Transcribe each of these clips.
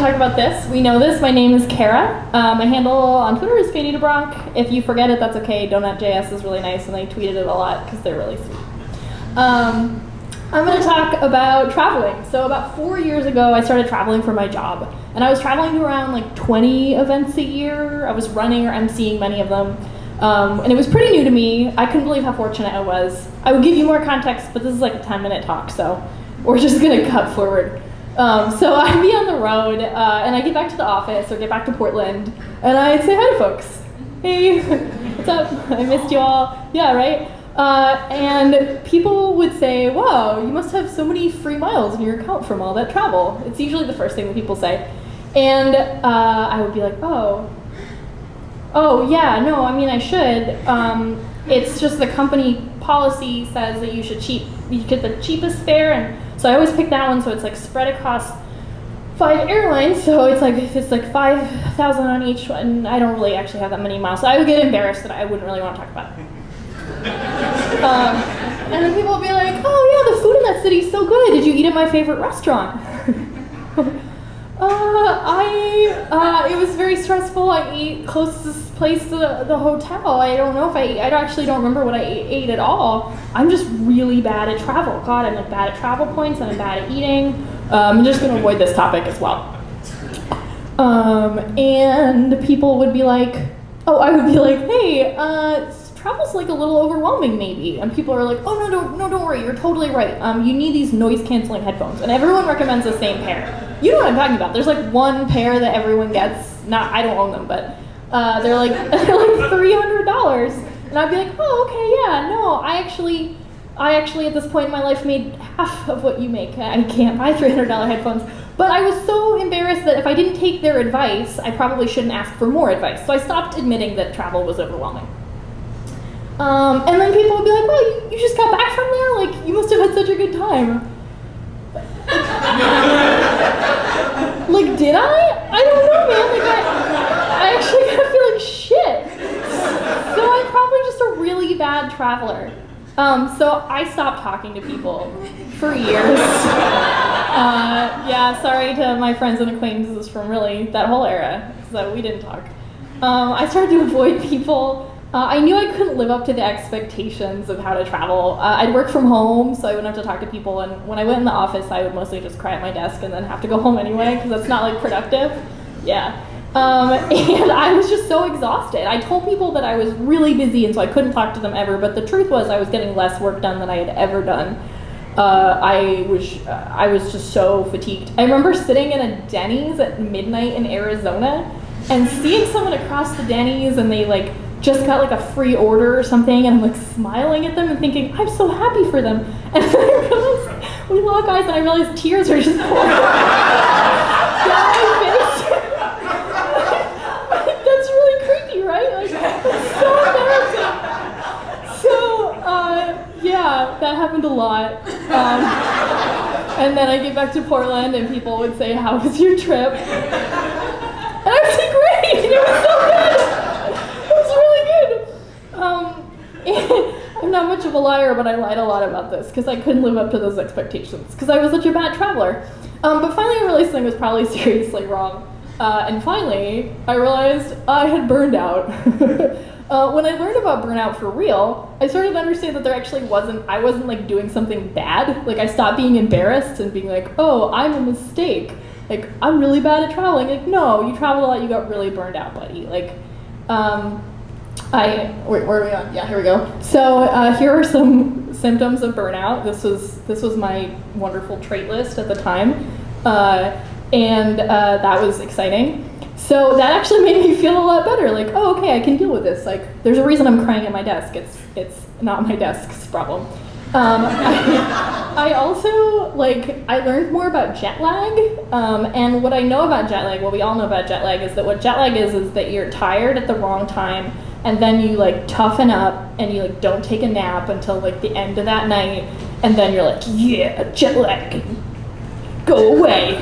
talk about this. We know this. My name is Kara. My handle on Twitter is Fanny DeBronk. If you forget it, that's okay. DonutJS is really nice, and I tweeted it a lot because they're really sweet. I'm going to talk about traveling. So about 4 years ago, I started traveling for my job. And I was traveling to around like 20 events a year. I was running or emceeing many of them. And it was pretty new to me. I couldn't believe how fortunate I was. I would give you more context, but this is like a 10-minute talk, so we're just going to cut forward. So I'd be on the road, and I'd get back to the office or get back to Portland, and I'd say hi to folks. Hey, what's up? I missed you all. Yeah, right? And people would say, wow, you must have so many free miles in your account from all that travel. It's usually the first thing that people say. And I would be like, oh yeah, no, I mean, I should. It's just the company policy says that you get the cheapest fare, and so I always pick that one, so it's like spread across 5 airlines, so it's like, if it's like 5,000 on each one, I don't really actually have that many miles, so I would get embarrassed that I wouldn't really want to talk about it. And then people would be like, oh yeah, the food in that city is so good, did you eat at my favorite restaurant? It was very stressful. I ate closest place to the hotel. I don't know if I actually don't remember what I ate at all. I'm just really bad at travel. God, I'm like bad at travel points, and I'm bad at eating. I'm just gonna avoid this topic as well. And people would be like, I would be like, hey, travel's like a little overwhelming maybe. And people are like, oh no, don't worry, you're totally right. You need these noise canceling headphones. And everyone recommends the same pair. You know what I'm talking about. There's like one pair that everyone gets. I don't own them, but they're like $300. And I'd be like, oh, okay, yeah, no, I actually at this point in my life made half of what you make. I can't buy $300 headphones. But I was so embarrassed that if I didn't take their advice, I probably shouldn't ask for more advice. So I stopped admitting that travel was overwhelming. And then people would be like, well, you just got back from there? Like, you must have had such a good time. Like, did I? I don't know, man. Like, I actually kind of feel like shit. So I'm probably just a really bad traveler. So I stopped talking to people for years. Yeah, sorry to my friends and acquaintances from really that whole era, because we didn't talk. I started to avoid people. I knew I couldn't live up to the expectations of how to travel. I'd work from home, so I wouldn't have to talk to people, and when I went in the office, I would mostly just cry at my desk and then have to go home anyway, because that's not like productive. Yeah. And I was just so exhausted. I told people that I was really busy, and so I couldn't talk to them ever, but the truth was I was getting less work done than I had ever done. I was just so fatigued. I remember sitting in a Denny's at midnight in Arizona and seeing someone across the Denny's, and they like just got like a free order or something, and I'm like smiling at them and thinking, I'm so happy for them. And then I realized, we lock eyes, and I realized tears are just pouring down my face. That's really creepy, right? Like, it's so embarrassing. So, yeah, that happened a lot. And then I get back to Portland, and people would say, how was your trip? And I would say, great, it was so good. I'm not much of a liar, but I lied a lot about this because I couldn't live up to those expectations because I was such a bad traveler. But finally I realized something was probably seriously wrong. And finally, I realized I had burned out. When I learned about burnout for real, I started to understand that I wasn't like doing something bad. Like I stopped being embarrassed and being like, oh, I'm a mistake. Like I'm really bad at traveling. Like no, you traveled a lot, you got really burned out, buddy. Like, where are we on? Yeah, here we go. So here are some symptoms of burnout. This was my wonderful trait list at the time, and that was exciting. So that actually made me feel a lot better. Like, oh, okay, I can deal with this. Like, there's a reason I'm crying at my desk. It's not my desk's problem. I also, I learned more about jet lag, and what I know about jet lag, what we all know about jet lag, is that what jet lag is that you're tired at the wrong time, and then you, toughen up, and you, don't take a nap until, the end of that night, and then you're like, yeah, jet lag, go away.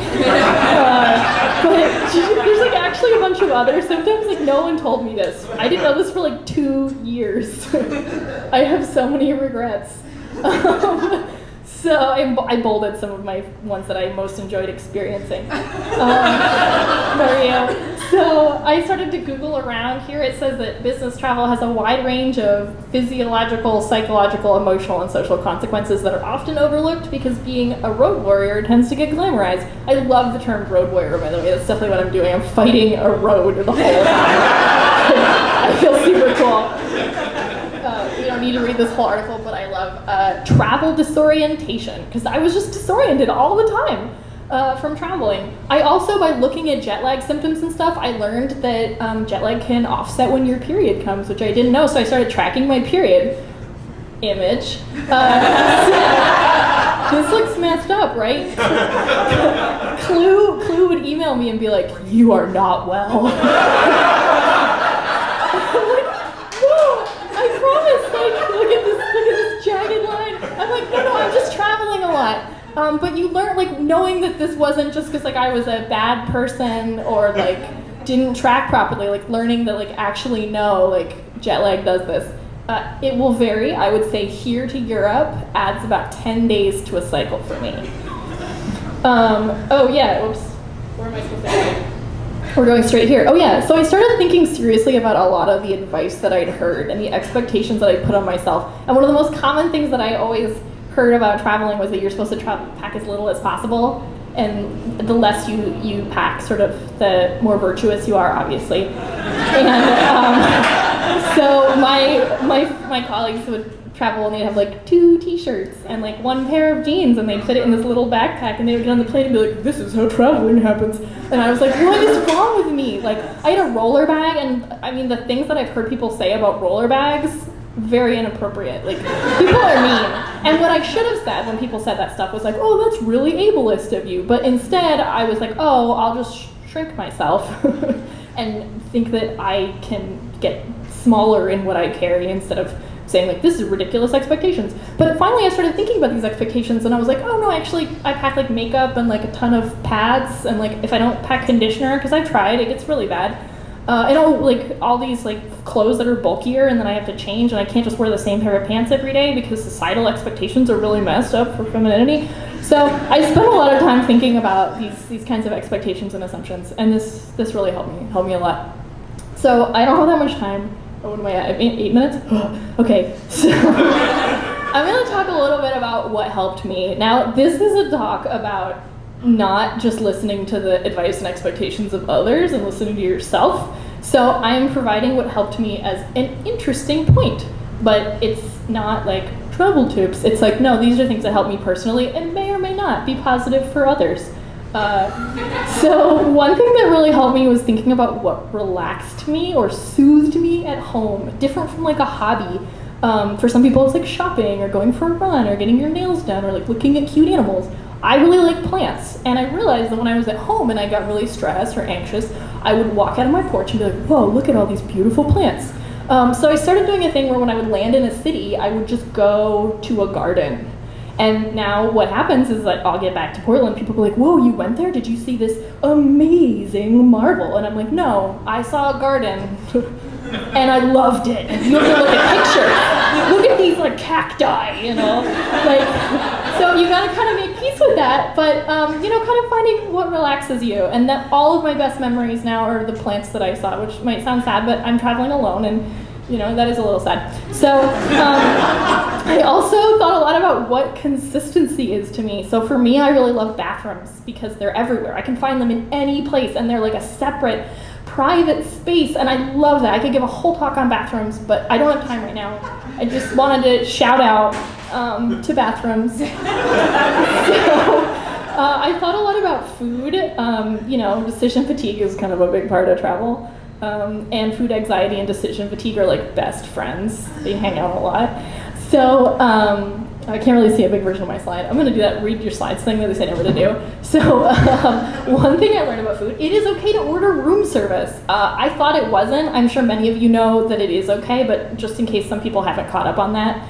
But there's, actually a bunch of other symptoms, no one told me this. I didn't know this for, 2 years. I have so many regrets. So I bolded some of my ones that I most enjoyed experiencing. So I started to Google around. Here it says that business travel has a wide range of physiological, psychological, emotional, and social consequences that are often overlooked because being a road warrior tends to get glamorized. I love the term road warrior, by the way. That's definitely what I'm doing. I'm fighting a road the whole time. I feel super cool. You don't need to read this whole article, but I love travel disorientation, because I was just disoriented all the time from traveling. I also, by looking at jet lag symptoms and stuff, I learned that jet lag can offset when your period comes, which I didn't know, so I started tracking my period. Image. This looks messed up, right? Clue would email me and be like, "You are not well." Look at this jagged line. I'm like, no, I'm just traveling a lot. But you learn, like, knowing that this wasn't just because, like, I was a bad person or, like, didn't track properly, like, learning that, like, actually no, like, jet lag does this. It will vary. I would say here to Europe adds about 10 days to a cycle for me. Oh, yeah, oops. Where am I supposed to go? We're going straight here. Oh yeah, so I started thinking seriously about a lot of the advice that I'd heard and the expectations that I put on myself. And one of the most common things that I always heard about traveling was that you're supposed to pack as little as possible, and the less you pack, sort of, the more virtuous you are, obviously. And so my colleagues would travel and they'd have like 2 t-shirts and like 1 pair of jeans, and they'd fit it in this little backpack, and they would get on the plane and be like, "This is how traveling happens." And I was like, what is wrong with me? Like, I had a roller bag, and I mean, the things that I've heard people say about roller bags, very inappropriate. Like, people are mean. And what I should have said when people said that stuff was like, "Oh, that's really ableist of you." But instead, I was like, "Oh, I'll just shrink myself and think that I can get smaller in what I carry," instead of saying like, "This is ridiculous expectations." But finally I started thinking about these expectations, and I was like, oh no, actually I pack like makeup and like a ton of pads, and like if I don't pack conditioner, because I've tried, it gets really bad, and all these like clothes that are bulkier and then I have to change, and I can't just wear the same pair of pants every day because societal expectations are really messed up for femininity. So I spent a lot of time thinking about these kinds of expectations and assumptions, and this really helped me a lot. So I don't have that much time. Oh, what am I at? 8 minutes? Okay, so I'm going to talk a little bit about what helped me. Now, this is a talk about not just listening to the advice and expectations of others and listening to yourself. So I'm providing what helped me as an interesting point, but it's not like travel tips. It's like, no, these are things that help me personally and may or may not be positive for others. So one thing that really helped me was thinking about what relaxed me or soothed me at home, different from like a hobby. For some people it's like shopping or going for a run or getting your nails done or like looking at cute animals. I really like plants, and I realized that when I was at home and I got really stressed or anxious, I would walk out of my porch and be like, whoa, look at all these beautiful plants. So I started doing a thing where when I would land in a city, I would just go to a garden. And now what happens is that I'll get back to Portland, people will be like, whoa, you went there? Did you see this amazing marvel? And I'm like, no, I saw a garden and I loved it. And you have to look at pictures. Look at these like cacti, you know? Like, so you gotta kind of make peace with that, but kind of finding what relaxes you. And that all of my best memories now are the plants that I saw, which might sound sad, but I'm traveling alone, and that is a little sad. So I also thought a lot about what consistency is to me. So for me, I really love bathrooms because they're everywhere. I can find them in any place, and they're like a separate private space, and I love that. I could give a whole talk on bathrooms, but I don't have time right now. I just wanted to shout out to bathrooms. So I thought a lot about food. Decision fatigue is kind of a big part of travel. And food anxiety and decision fatigue are like best friends. They hang out a lot. So I can't really see a big version of my slide. I'm going to do that read your slides thing that they said never to do. So one thing I learned about food, it is okay to order room service. I thought it wasn't. I'm sure many of you know that it is okay, but just in case some people haven't caught up on that,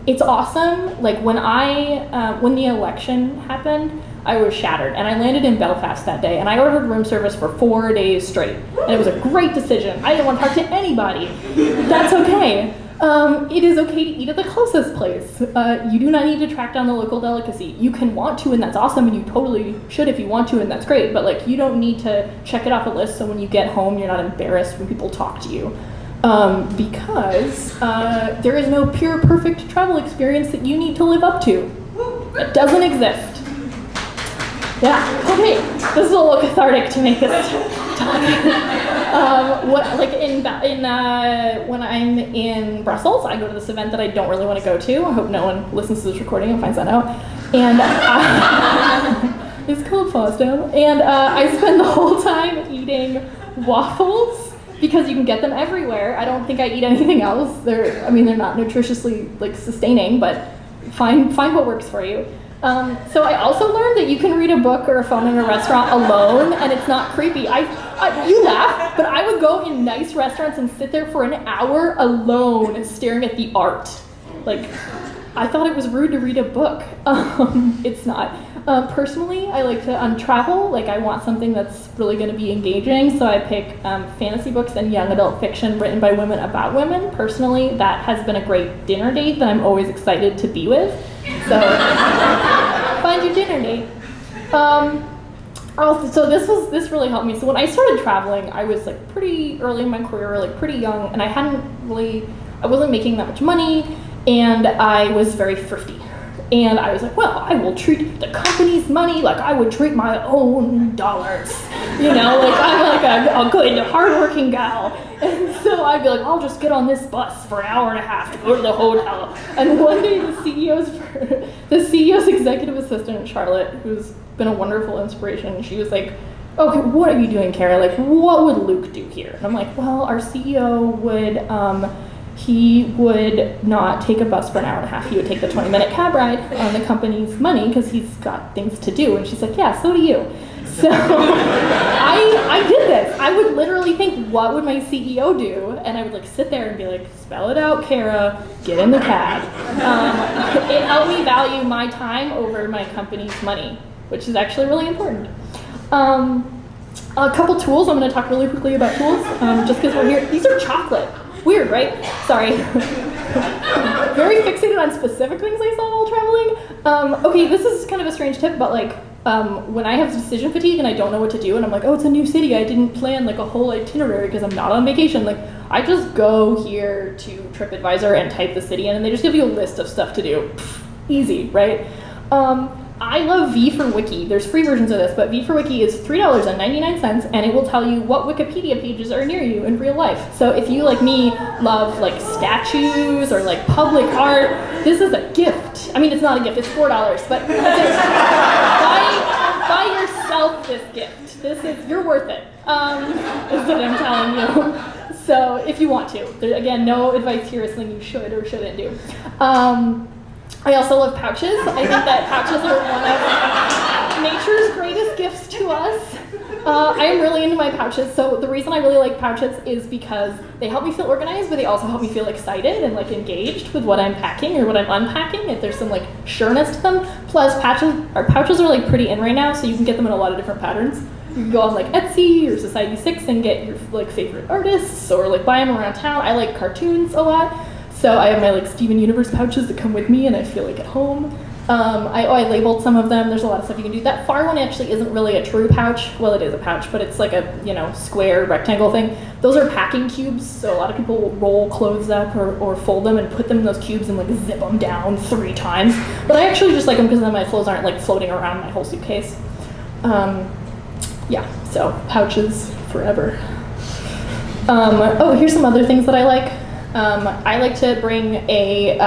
it's awesome. Like when the election happened, I was shattered, and I landed in Belfast that day, and I ordered room service for 4 days straight, and it was a great decision. I didn't want to talk to anybody. That's okay. It is okay to eat at the closest place. You do not need to track down the local delicacy. You can want to, and that's awesome, and you totally should if you want to, and that's great, but like you don't need to check it off a list so when you get home you're not embarrassed when people talk to you. Because there is no pure perfect travel experience that you need to live up to. It doesn't exist. Yeah, okay, this is a little cathartic to make this talk. When I'm in Brussels, I go to this event that I don't really want to go to. I hope no one listens to this recording and finds that out. And it's called Fosdem. And I spend the whole time eating waffles because you can get them everywhere. I don't think I eat anything else. They're not nutritiously sustaining, but find what works for you. So I also learned that you can read a book or a phone in a restaurant alone, and it's not creepy. You laugh, but I would go in nice restaurants and sit there for an hour alone staring at the art. Like, I thought it was rude to read a book. It's not. Personally, I like to travel. Like, I want something that's really going to be engaging, so I pick fantasy books and young adult fiction written by women about women. Personally, that has been a great dinner date that I'm always excited to be with. So, find your dinner date. So this really helped me. So when I started traveling, I was pretty early in my career, pretty young, and I wasn't making that much money, and I was very thrifty. And I was like, well, I will treat the company's money like I would treat my own dollars. I'm a good, hardworking gal. And so I'd be like, I'll just get on this bus for an hour and a half to go to the hotel. And one day the CEO's executive assistant, Charlotte, who's been a wonderful inspiration, she was like, okay, what are you doing, Kara? What would Luke do here? And I'm like, well, our CEO would, he would not take a bus for an hour and a half. He would take the 20-minute cab ride on the company's money because he's got things to do. And she's like, yeah, so do you. So I did this. I would literally think, what would my CEO do? And I would sit there and be like, spell it out, Kara, get in the cab. It helped me value my time over my company's money, which is actually really important. A couple tools. I'm going to talk really quickly about tools, just because we're here. These are chocolate. Weird, right? Sorry. Very fixated on specific things I saw while traveling. Okay, this is kind of a strange tip, but when I have decision fatigue and I don't know what to do, and I'm like, oh, it's a new city, I didn't plan a whole itinerary because I'm not on vacation. I just go here to TripAdvisor and type the city in, and they just give you a list of stuff to do. Easy, right? I love V for Wiki. There's free versions of this, but V for Wiki is $3.99, and it will tell you what Wikipedia pages are near you in real life. So if you, like me, love statues or public art, this is a gift. I mean, it's not a gift, it's $4, but buy yourself this gift. You're worth it, is what I'm telling you. So if you want to. Again, no advice here is something you should or shouldn't do. I also love pouches. I think that pouches are one of nature's greatest gifts to us. I am really into my pouches, so the reason I really like pouches is because they help me feel organized, but they also help me feel excited and engaged with what I'm packing or what I'm unpacking, if there's some sureness to them. Plus, pouches are pretty in right now, so you can get them in a lot of different patterns. You can go on Etsy or Society6 and get your favorite artists, or buy them around town. I like cartoons a lot. So I have my Steven Universe pouches that come with me, and I feel at home. I labeled some of them. There's a lot of stuff you can do. That far one actually isn't really a true pouch. Well, it is a pouch, but it's a square rectangle thing. Those are packing cubes, so a lot of people will roll clothes up or fold them and put them in those cubes and zip them down 3 times. But I actually just like them because then my clothes aren't floating around my whole suitcase. Yeah, so pouches forever. Here's some other things that I like. I like to bring a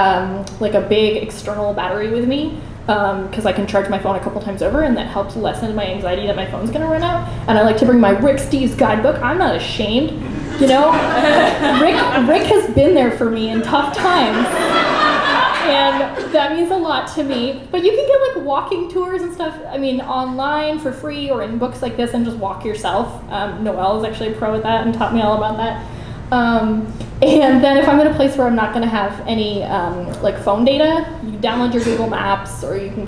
big external battery with me because I can charge my phone a couple times over, and that helps lessen my anxiety that my phone's gonna run out. And I like to bring my Rick Steves guidebook. I'm not ashamed, Rick has been there for me in tough times, and that means a lot to me. But you can get walking tours and stuff. I mean, online for free or in books like this, and just walk yourself. Noelle is actually a pro at that and taught me all about that. And then if I'm in a place where I'm not going to have any phone data, you can download your Google Maps, or you can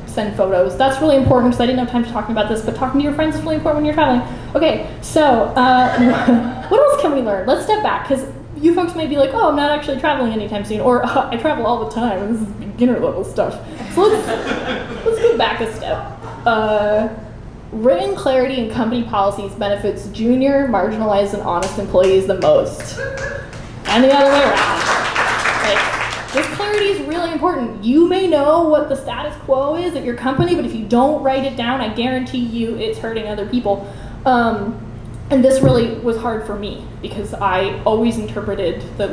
send photos. That's really important because I didn't have time to talk about this, but talking to your friends is really important when you're traveling. Okay, so what else can we learn? Let's step back, because you folks may be like, oh, I'm not actually traveling anytime soon, or I travel all the time, and this is beginner level stuff. So let's go back a step. Written clarity in company policies benefits junior, marginalized, and honest employees the most. And the other way around. Like, this clarity is really important. You may know what the status quo is at your company, but if you don't write it down, I guarantee you it's hurting other people. And this really was hard for me because I always interpreted the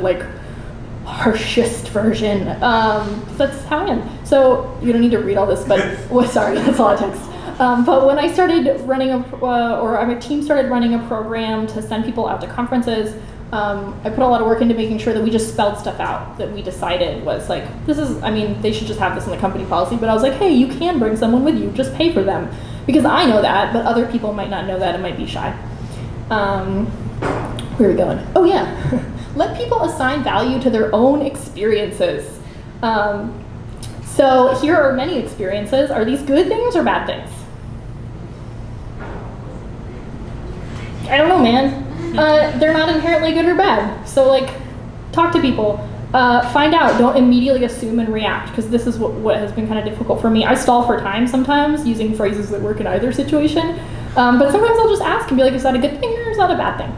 harshest version. That's how I am. So you don't need to read all this, but well, sorry, that's a lot of text. But when I started running our team started running a program to send people out to conferences, I put a lot of work into making sure that we just spelled stuff out that we decided was like, they should just have this in the company policy, but I was like, hey, you can bring someone with you, just pay for them. Because I know that, but other people might not know that and might be shy. Where are we going? Oh yeah, let people assign value to their own experiences. So here are many experiences. Are these good things or bad things? I don't know, man. They're not inherently good or bad. So talk to people. Find out, don't immediately assume and react, because this is what has been kind of difficult for me. I stall for time sometimes, using phrases that work in either situation. But sometimes I'll just ask and be like, is that a good thing or is that a bad thing?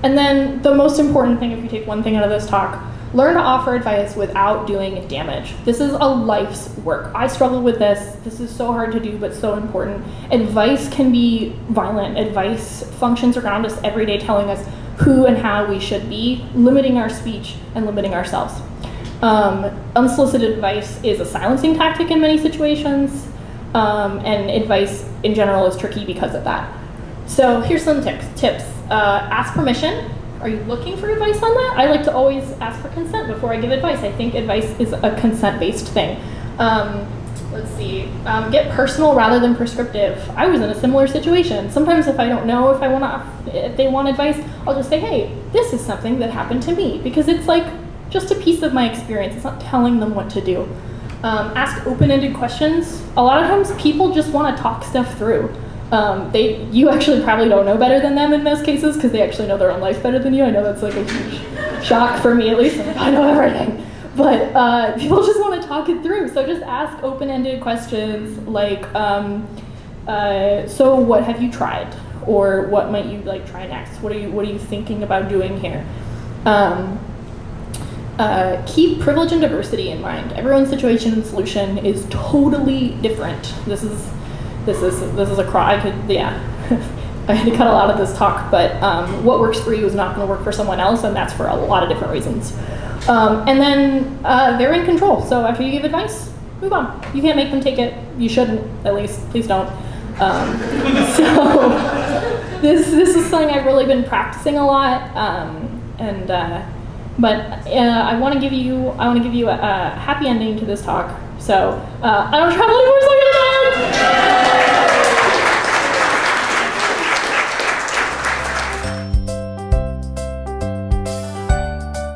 And then the most important thing, if you take one thing out of this talk, learn to offer advice without doing damage. This is a life's work. I struggle with this. This is so hard to do, but so important. Advice can be violent. Advice functions around us every day, telling us who and how we should be, limiting our speech and limiting ourselves. Unsolicited advice is a silencing tactic in many situations, and advice in general is tricky because of that. So here's some tips. Ask permission. Are you looking for advice on that? I like to always ask for consent before I give advice. I think advice is a consent-based thing. Let's see. Get personal rather than prescriptive. I was in a similar situation. Sometimes if I don't know if they want advice, I'll just say, hey, this is something that happened to me, because it's just a piece of my experience. It's not telling them what to do. Ask open-ended questions. A lot of times people just want to talk stuff through. You actually probably don't know better than them in most cases, because they actually know their own life better than you. I know that's a huge shock for me, at least. I know everything. But people just want to talk it through. So just ask open-ended questions like, so what have you tried? Or what might you try next? What are you thinking about doing here? Keep privilege and diversity in mind. Everyone's situation and solution is totally different. This is a cry. I had to cut a lot of this talk, but what works for you is not going to work for someone else, and that's for a lot of different reasons. And then they're in control. So after you give advice, move on. You can't make them take it. You shouldn't, at least. Please don't. So this is something I've really been practicing a lot. But I want to give you a happy ending to this talk. So I don't travel anymore, so